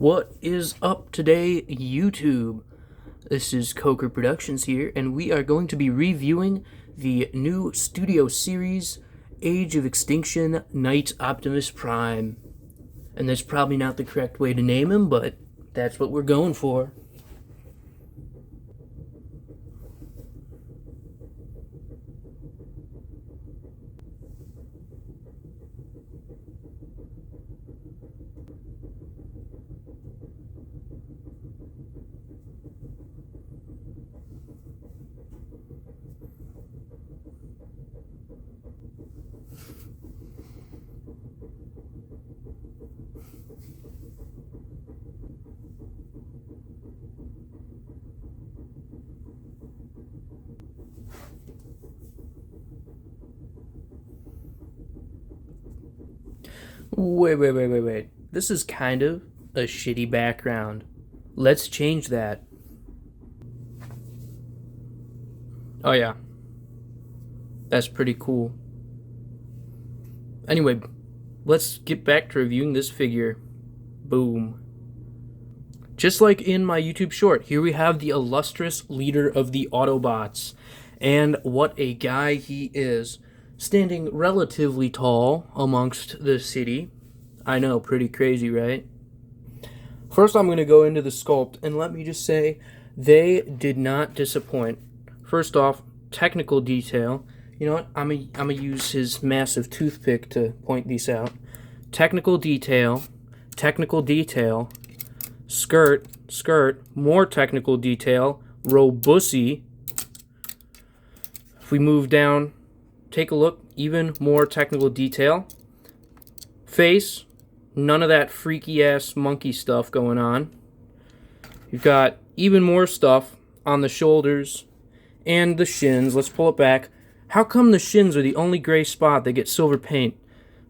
What is up today, YouTube? This is Coker Productions here, and we are going to be reviewing the new studio series, Age of Extinction, Knight Optimus Prime. And that's probably not the correct way to name him, but that's what we're going for. Wait. This is kind of a shitty background. Let's change that. Oh yeah. That's pretty cool. Anyway, let's get back to reviewing this figure. Boom. Just like in my YouTube short, here we have the illustrious leader of the Autobots. And what a guy he is. Standing relatively tall amongst the city. I know, pretty crazy, right? First, I'm going to go into the sculpt, and let me just say, they did not disappoint. First off, technical detail. You know what? I'm gonna use his massive toothpick to point these out. Technical detail, skirt, more technical detail, robussy. If we move down, take a look, even more technical detail. Face, none of that freaky ass monkey stuff going on. You've got even more stuff on the shoulders and the shins. Let's pull it back. How come the shins are the only gray spot that gets silver paint?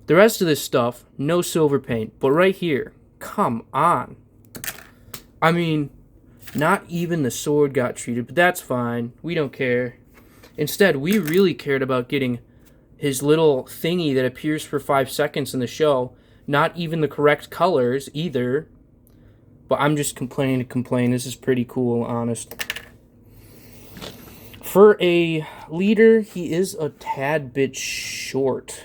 The rest of this stuff, no silver paint. But right here, come on. I mean, not even the sword got treated, but that's fine. We don't care. Instead, we really cared about getting his little thingy that appears for 5 seconds in the show. Not even the correct colors either. But I'm just complaining to complain. This is pretty cool, honest. For a leader, he is a tad bit short.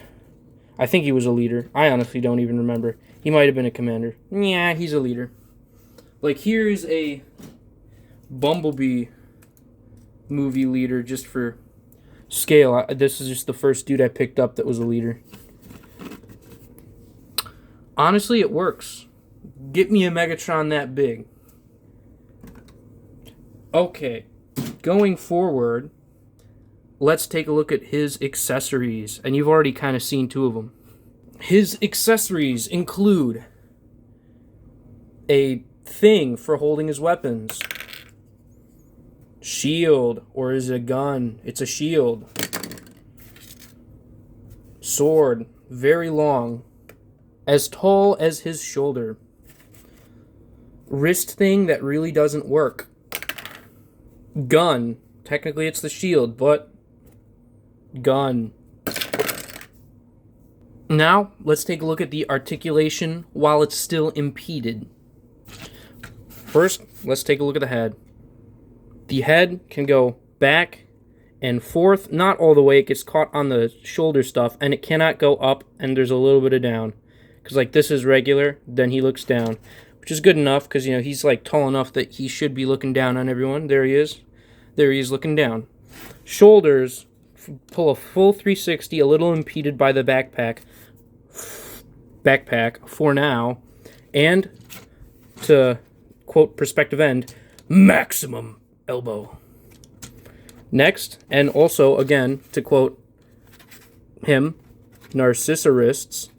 I think he was a leader. I honestly don't even remember. He might have been a commander. Yeah, he's a leader. Like, here's a Bumblebee movie leader just for scale. This is just the first dude I picked up that was a leader. Honestly, it works. Get me a Megatron that big. Okay, going forward, let's take a look at his accessories. And you've already kind of seen two of them. His accessories include a thing for holding his weapons. Shield, or is it a gun? It's a shield. Sword, very long, as tall as his shoulder. Wrist thing that really doesn't work. Gun, technically it's the shield, but gun. Now, let's take a look at the articulation while it's still impeded. First, let's take a look at the head. The head can go back and forth, not all the way. It gets caught on the shoulder stuff, and it cannot go up, and there's a little bit of down. Because, like, this is regular, then he looks down, which is good enough, because, you know, he's, like, tall enough that he should be looking down on everyone. There he is. There he is looking down. Shoulders, pull a full 360, a little impeded by the backpack for now, and to quote perspective end, maximum elbow. Next, and also, again, to quote him, Narcissa wrists,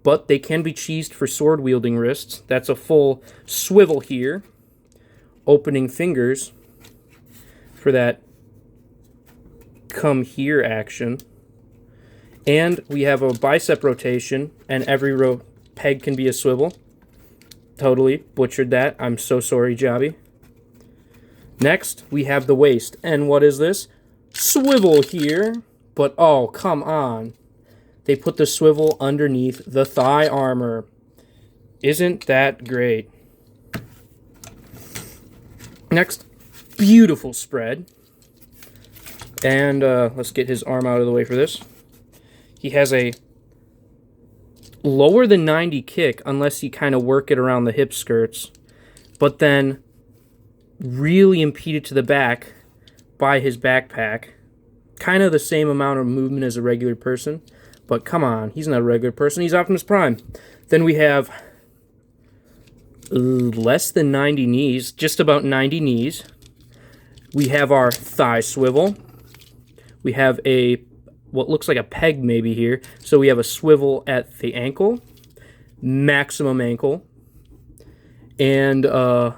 but they can be cheesed for sword-wielding wrists. That's a full swivel here. Opening fingers for that come here action. And we have a bicep rotation, and every peg can be a swivel. Totally butchered that. I'm so sorry, Jobby. Next, we have the waist. And what is this? Swivel here. But, oh, come on. They put the swivel underneath the thigh armor. Isn't that great? Next, beautiful spread. And let's get his arm out of the way for this. He has a lower than 90 kick, unless you kind of work it around the hip skirts, but then really impeded to the back by his backpack. Kind of the same amount of movement as a regular person, but come on, he's not a regular person, he's Optimus Prime. Then we have less than 90 knees, just about 90 knees. We have our thigh swivel. We have what looks like a peg maybe here. So we have a swivel at the ankle, maximum ankle, and a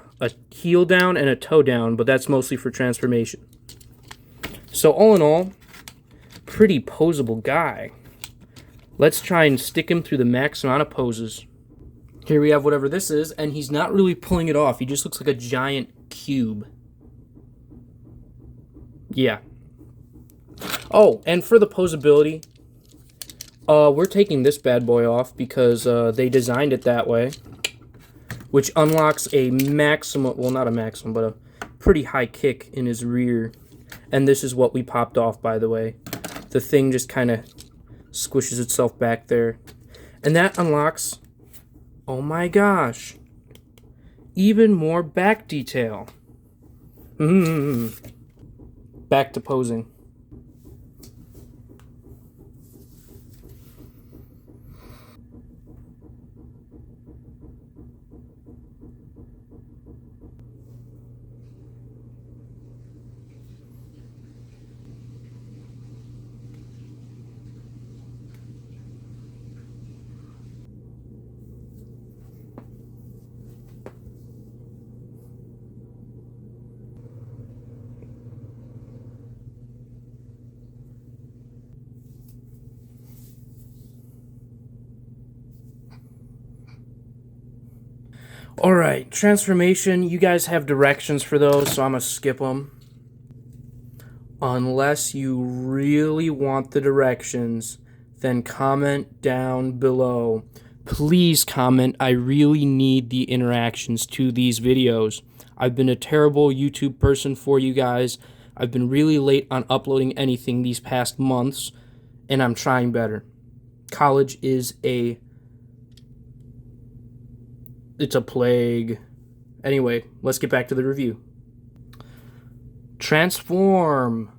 heel down and a toe down, but that's mostly for transformation. So all in all, pretty posable guy. Let's try and stick him through the max amount of poses. Here we have whatever this is, and he's not really pulling it off. He just looks like a giant cube. Yeah. Oh, and for the posability, we're taking this bad boy off because they designed it that way, which unlocks a maximum, well, not a maximum, but a pretty high kick in his rear. And this is what we popped off, by the way. The thing just kind of squishes itself back there. And that unlocks, oh my gosh, even more back detail. Back to posing. Alright, transformation, you guys have directions for those, so I'm going to skip them. Unless you really want the directions, then comment down below. Please comment, I really need the interactions to these videos. I've been a terrible YouTube person for you guys. I've been really late on uploading anything these past months, and I'm trying better. College is it's a plague. Anyway, let's get back to the review. Transform.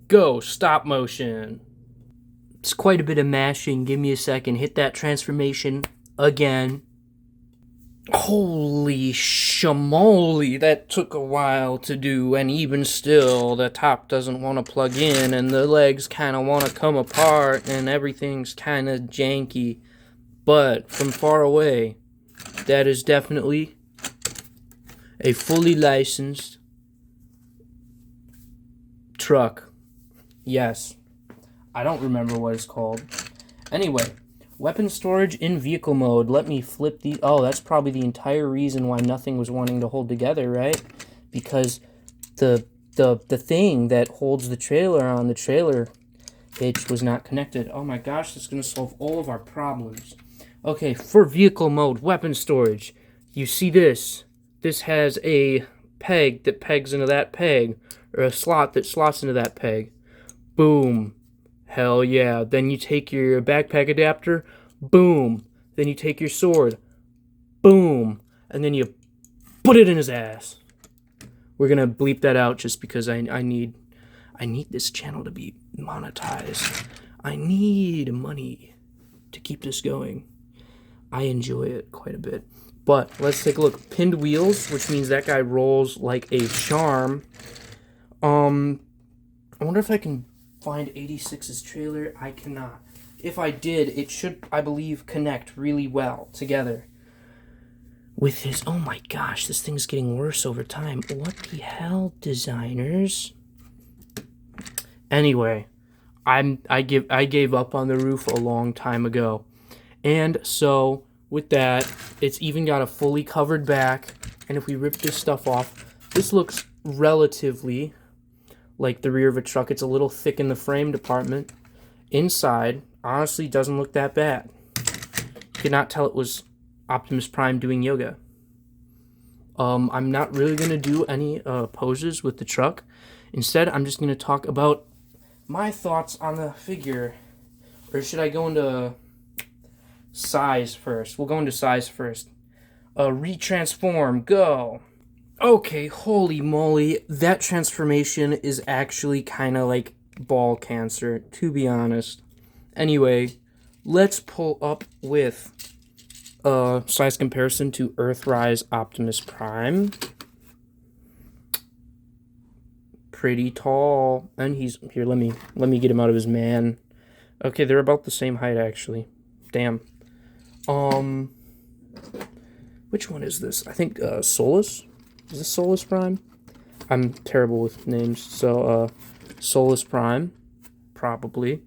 Go. Stop motion. It's quite a bit of mashing. Give me a second. Hit that transformation again. Holy shamoly, that took a while to do, and even still, the top doesn't want to plug in, and the legs kind of want to come apart, and everything's kind of janky. But from far away, that is definitely a fully licensed truck. Yes. I don't remember what it's called. Anyway, weapon storage in vehicle mode. Let me flip the... Oh, that's probably the entire reason why nothing was wanting to hold together, right? Because the thing that holds the trailer on the trailer hitch was not connected. Oh my gosh, that's going to solve all of our problems. Okay, for vehicle mode, weapon storage. You see this. This has a peg that pegs into that peg, or a slot that slots into that peg. Boom. Hell yeah. Then you take your backpack adapter. Boom. Then you take your sword. Boom. And then you put it in his ass. We're going to bleep that out just because I need this channel to be monetized. I need money to keep this going. I enjoy it quite a bit. But let's take a look. Pinned wheels, which means that guy rolls like a charm. I wonder if I can find 86's trailer. I cannot. If I did, it should, I believe, connect really well together with his... Oh my gosh, this thing's getting worse over time. What the hell, designers? Anyway, I gave up on the roof a long time ago. And so, with that, it's even got a fully covered back. And if we rip this stuff off, this looks relatively like the rear of a truck. It's a little thick in the frame department. Inside, honestly, doesn't look that bad. You could not tell it was Optimus Prime doing yoga. I'm not really going to do any poses with the truck. Instead, I'm just going to talk about my thoughts on the figure. Or should I go into size first? We'll go into size first. Retransform, go. Okay, holy moly. That transformation is actually kind of like ball cancer, to be honest. Anyway, let's pull up with size comparison to Earthrise Optimus Prime. Pretty tall, and he's here. Let me get him out of his man. Okay, they're about the same height actually. Damn. Which one is this? I think Solus. Is this Solus Prime? I'm terrible with names, so Solus Prime, probably.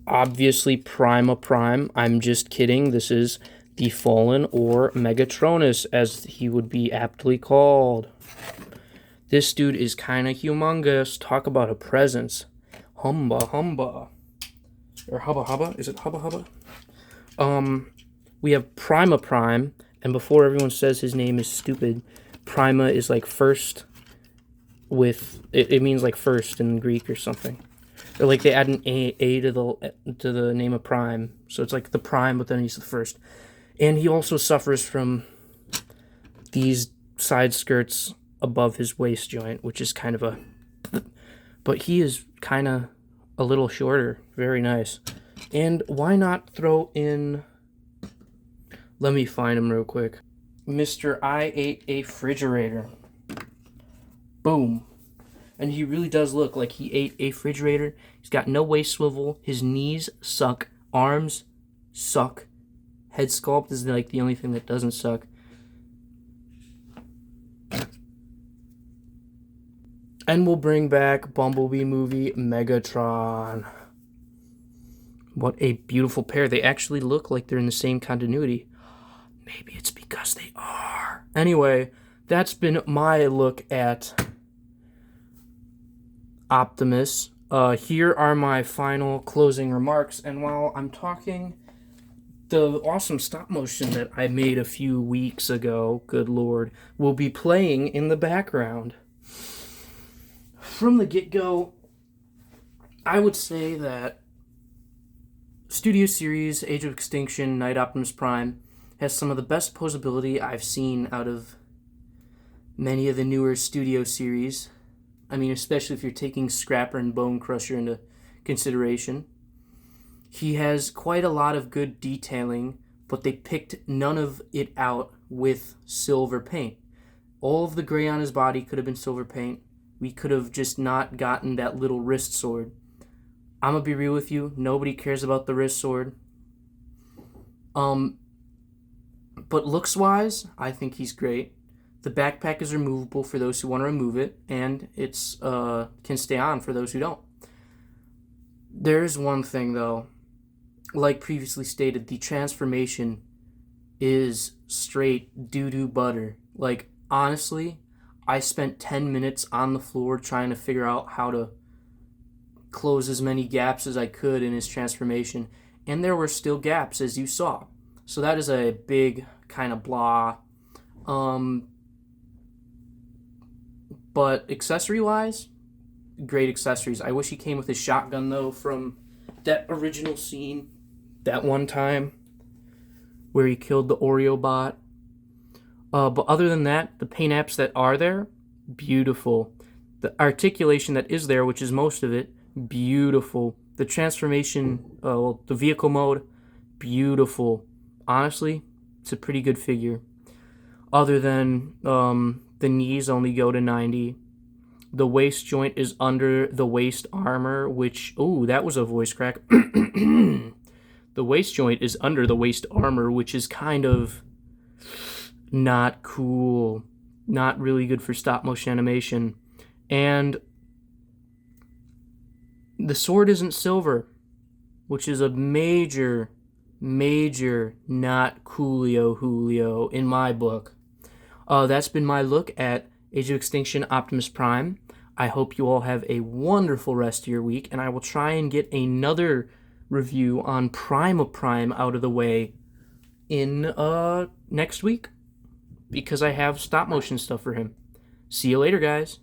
Obviously Prima Prime. I'm just kidding. This is the Fallen, or Megatronus, as he would be aptly called. This dude is kind of humongous. Talk about a presence. Humba humba. Or hubba hubba? Is it hubba hubba? We have Prima Prime, and before everyone says his name is stupid, Prima is like first with, it means like first in Greek or something. Or like they add an A to the name of Prime. So it's like the Prime, but then he's the first. And he also suffers from these side skirts above his waist joint, which is kind of a, but he is kind of a little shorter. Very nice. And why not throw in, let me find him real quick, Mr. I Ate a Refrigerator. Boom. And he really does look like he ate a refrigerator. He's got no waist swivel. His knees suck. Arms suck. Head sculpt is like the only thing that doesn't suck. And we'll bring back Bumblebee movie Megatron. What a beautiful pair. They actually look like they're in the same continuity. Maybe it's because they are. Anyway, that's been my look at Optimus. Here are my final closing remarks. And while I'm talking, the awesome stop motion that I made a few weeks ago, good lord, will be playing in the background. From the get-go, I would say that Studio Series Age of Extinction Night Optimus Prime has some of the best posability I've seen out of many of the newer Studio Series. I mean, especially if you're taking Scrapper and Bone Crusher into consideration. He has quite a lot of good detailing, but they picked none of it out with silver paint. All of the gray on his body could have been silver paint. We could have just not gotten that little wrist sword. I'm gonna be real with you, nobody cares about the wrist sword. But looks-wise, I think he's great. The backpack is removable for those who want to remove it, and it's can stay on for those who don't. There's one thing, though. Like previously stated, the transformation is straight doo-doo butter. Like, honestly, I spent 10 minutes on the floor trying to figure out how to close as many gaps as I could in his transformation, and there were still gaps, as you saw. So that is a big kind of blah. But accessory-wise, great accessories. I wish he came with his shotgun, though, from that original scene, that one time, where he killed the Oreo bot. But other than that, the paint apps that are there, beautiful. The articulation that is there, which is most of it, beautiful. The transformation, the vehicle mode, beautiful. Honestly, it's a pretty good figure. Other than the knees only go to 90. The waist joint is under the waist armor, which, ooh, that was a voice crack. The waist joint is under the waist armor, which is kind of not cool. Not really good for stop motion animation. And the sword isn't silver, which is a major not Julio in my book. That's been my look at Age of Extinction Optimus Prime. I hope you all have a wonderful rest of your week, and I will try and get another review on Prima Prime out of the way in next week because I have stop motion stuff for him. See you later, guys.